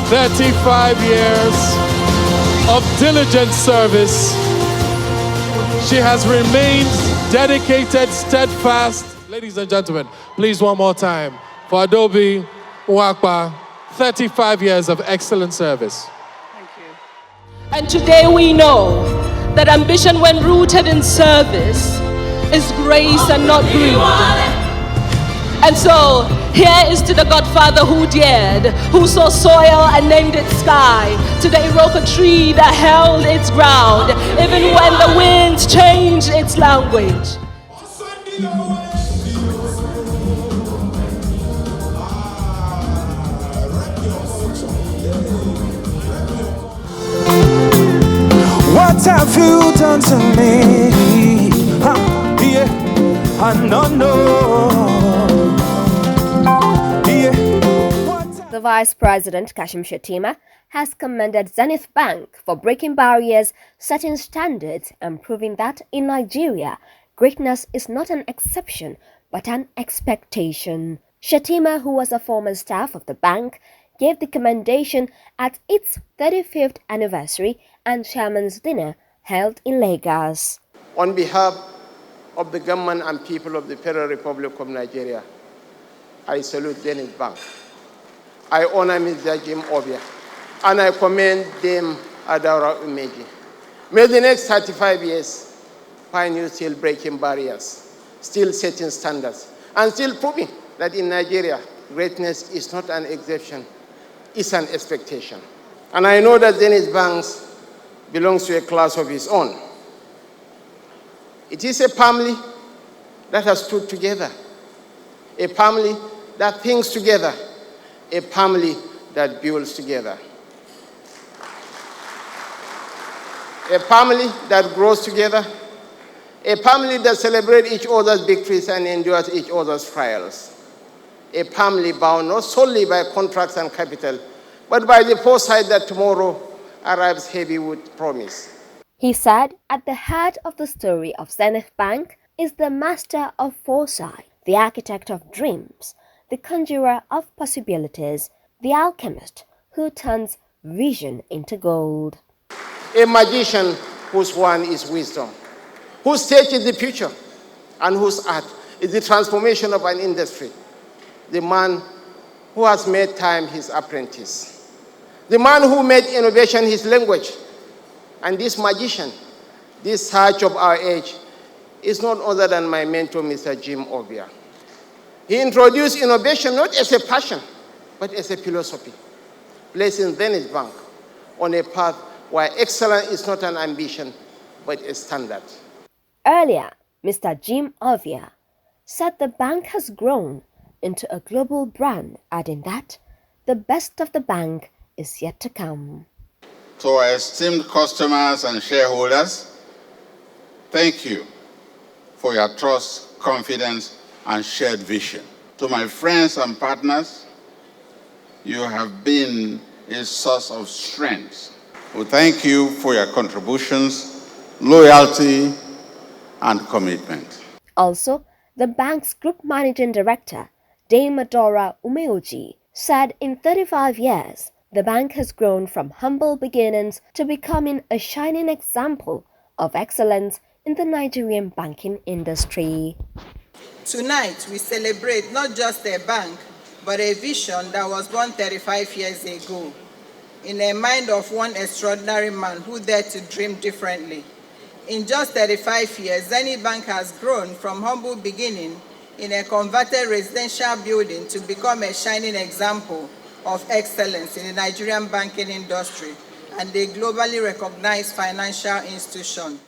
35 years of diligent service. She has remained dedicated, steadfast. Ladies and gentlemen, please one more time for Adobe Nwakpa, 35 years of excellent service. Thank you. And today we know that ambition, when rooted in service, is grace and not greed. And so, here is to the Godfather who dared, who saw soil and named it sky, to the Iroka tree that held its ground, even when the winds changed its language. What have you done to me? Yeah, I don't know. The Vice President Kashim Shettima has commended Zenith Bank for breaking barriers, setting standards, and proving that in Nigeria, greatness is not an exception but an expectation. Shettima, who was a former staff of the bank, gave the commendation at its 35th anniversary and chairman's dinner held in Lagos. On behalf of the government and people of the Federal Republic of Nigeria, I salute Zenith Bank. I honor Mr. Jim Obia, and I commend them Adara Umeji. May the next 35 years find you still breaking barriers, still setting standards, and still proving that in Nigeria, greatness is not an exception, it's an expectation. And I know that Zenith Bank belongs to a class of its own. It is a family that has stood together, a family that thinks together, a family that builds together, a family that grows together, a family that celebrates each other's victories and endures each other's trials, a family bound not solely by contracts and capital, but by the foresight that tomorrow arrives heavy with promise. He said at the heart of the story of Zenith Bank is the master of foresight, the architect of dreams, the conjurer of possibilities, the alchemist who turns vision into gold. A magician whose wand is wisdom, whose stage is the future, and whose art is the transformation of an industry. The man who has made time his apprentice. The man who made innovation his language. And this magician, this search of our age, is none other than my mentor, Mr. Jim Obia. He introduced innovation not as a passion, but as a philosophy, placing Zenith Bank on a path where excellence is not an ambition, but a standard. Earlier, Mr. Jim Obia said the bank has grown into a global brand, adding that the best of the bank is yet to come. To our esteemed customers and shareholders, thank you for your trust, confidence, and shared vision. To my friends and partners, you have been a source of strength. We thank you for your contributions, loyalty, and commitment. Also, the bank's Group Managing Director, Dame Adora Umeoji, said in 35 years, the bank has grown from humble beginnings to becoming a shining example of excellence in the Nigerian banking industry. Tonight, we celebrate not just a bank, but a vision that was born 35 years ago, in the mind of one extraordinary man who dared to dream differently. In just 35 years, Zenith Bank has grown from humble beginning in a converted residential building to become a shining example of excellence in the Nigerian banking industry and a globally recognized financial institution.